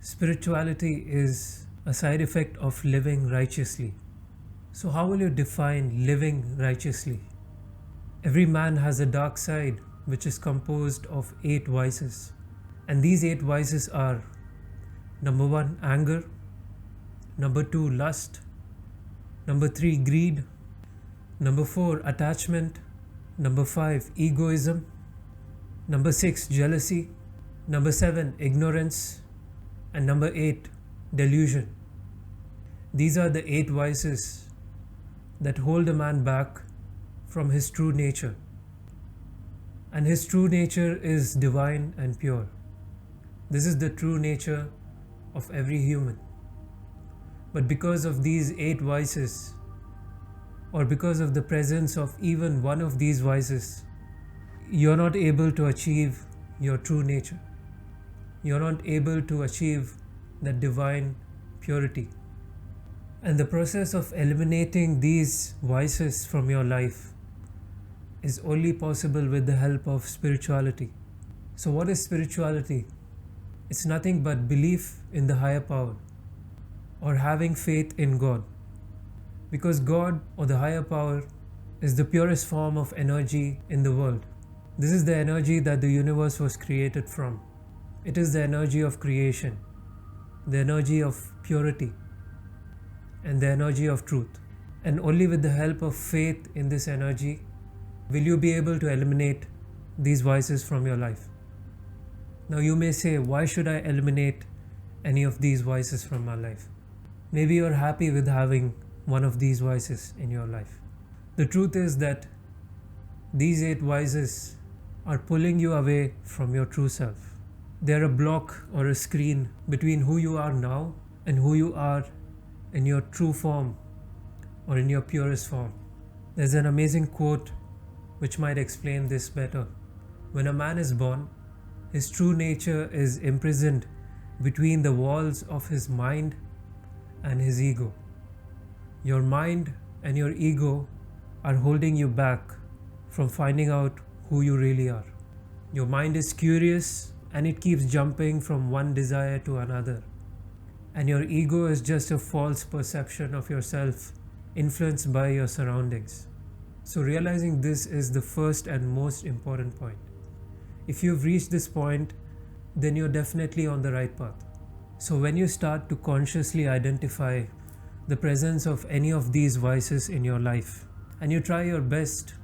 Spirituality is a side effect of living righteously. So, how will you define living righteously? Every man has a dark side which is composed of 8 vices. And these 8 vices are: number 1, anger; number 2, lust; number 3, greed; number 4, attachment; number 5, egoism; number 6, jealousy; number 7, ignorance; and number 8, delusion. These are the 8 vices that hold a man back from his true nature. And his true nature is divine and pure. This is the true nature of every human. But because of these 8 vices, or because of the presence of even one of these vices, you're not able to achieve your true nature. You're not able to achieve that divine purity. And the process of eliminating these vices from your life is only possible with the help of spirituality. So what is spirituality? It's nothing but belief in the higher power, or having faith in God. Because God, or the higher power, is the purest form of energy in the world. This is the energy that the universe was created from. It is the energy of creation, the energy of purity, and the energy of truth. And only with the help of faith in this energy will you be able to eliminate these vices from your life. Now you may say, why should I eliminate any of these vices from my life? Maybe you're happy with having one of these vices in your life. The truth is that these 8 vices are pulling you away from your true self. They're a block or a screen between who you are now and who you are in your true form, or in your purest form. There's an amazing quote which might explain this better. When a man is born, his true nature is imprisoned between the walls of his mind and his ego. Your mind and your ego are holding you back from finding out who you really are. Your mind is curious and it keeps jumping from one desire to another. And your ego is just a false perception of yourself, influenced by your surroundings. So realizing this is the first and most important point. If you've reached this point, then you're definitely on the right path. So when you start to consciously identify the presence of any of these vices in your life, and you try your best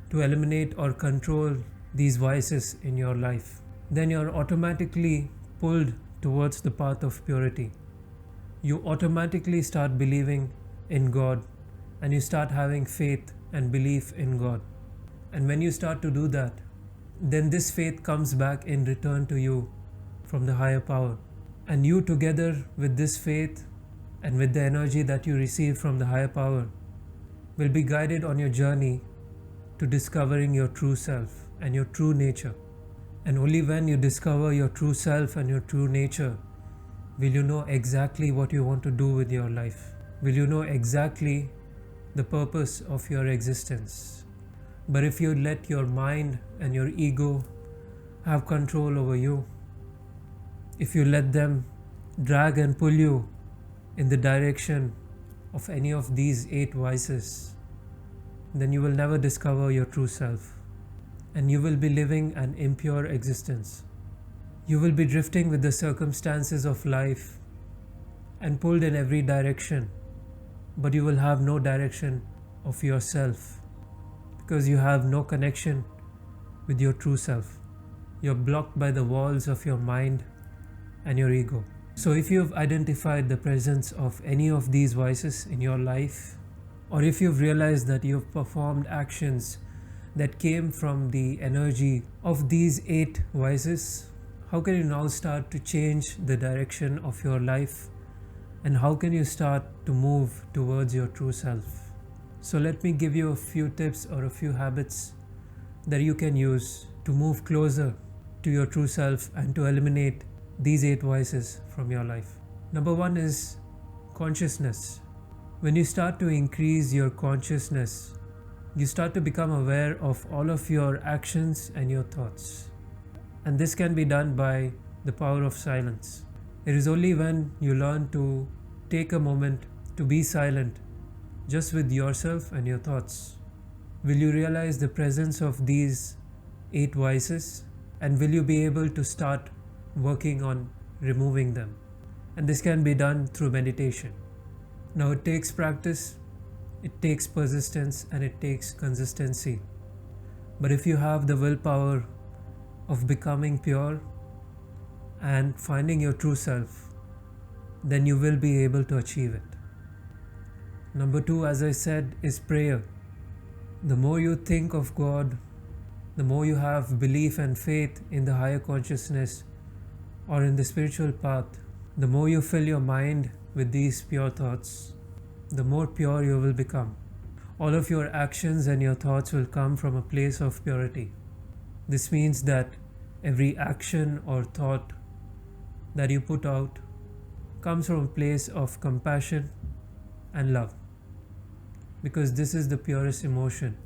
to eliminate or control these vices in your life, then you're automatically pulled towards the path of purity. You automatically start believing in God, and you start having faith and belief in God. And when you start to do that, then this faith comes back in return to you from the higher power. And you, together with this faith and with the energy that you receive from the higher power, will be guided on your journey to discovering your true self and your true nature. And only when you discover your true self and your true nature will you know exactly what you want to do with your life. Will you know exactly the purpose of your existence. But if you let your mind and your ego have control over you, if you let them drag and pull you in the direction of any of these 8 vices, then you will never discover your true self. And you will be living an impure existence. You will be drifting with the circumstances of life and pulled in every direction, but you will have no direction of yourself because you have no connection with your true self. You're blocked by the walls of your mind and your ego. So if you've identified the presence of any of these vices in your life, or if you've realized that you've performed actions that came from the energy of these 8 vices, how can you now start to change the direction of your life? And how can you start to move towards your true self? So let me give you a few tips or a few habits that you can use to move closer to your true self and to eliminate these 8 vices from your life. Number 1 is consciousness. When you start to increase your consciousness, you start to become aware of all of your actions and your thoughts. And this can be done by the power of silence. It is only when you learn to take a moment to be silent just with yourself and your thoughts will you realize the presence of these 8 vices, and will you be able to start working on removing them. And this can be done through meditation. Now it takes practice, it takes persistence, and it takes consistency. But if you have the willpower of becoming pure and finding your true self, then you will be able to achieve it. Number 2, as I said, is prayer. The more you think of God, the more you have belief and faith in the higher consciousness or in the spiritual path, the more you fill your mind with these pure thoughts, the more pure you will become. All of your actions and your thoughts will come from a place of purity. This means that every action or thought that you put out comes from a place of compassion and love, because this is the purest emotion.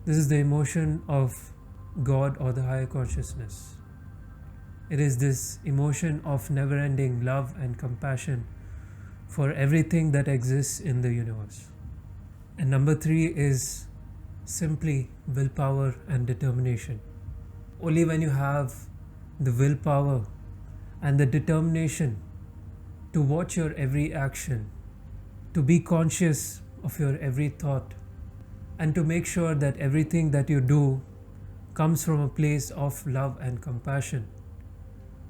This is the emotion of God or the higher consciousness. It is this emotion of never-ending love and compassion for everything that exists in the universe. And number 3 is simply willpower and determination. Only when you have the willpower and the determination to watch your every action, to be conscious of your every thought, and to make sure that everything that you do comes from a place of love and compassion,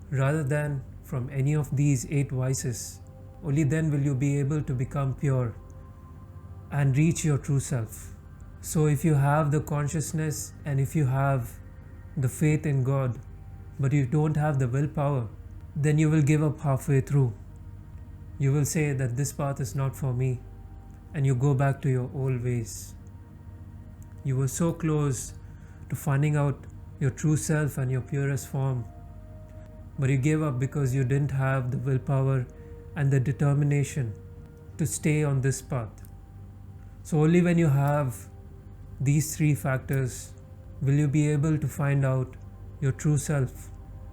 rather than from any of these 8 vices, only then will you be able to become pure and reach your true self. So if you have the consciousness and if you have the faith in God, but you don't have the willpower, then you will give up halfway through. You will say that this path is not for me, and you go back to your old ways. You were so close to finding out your true self and your purest form, but you gave up because you didn't have the willpower and the determination to stay on this path. So only when you have these 3 factors will you be able to find out your true self.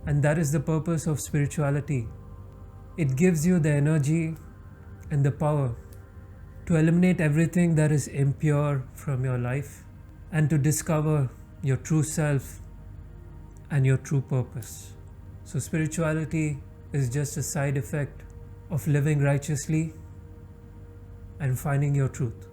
And that is the purpose of spirituality. It gives you the energy and the power to eliminate everything that is impure from your life and to discover your true self and your true purpose. So spirituality is just a side effect of living righteously and finding your truth.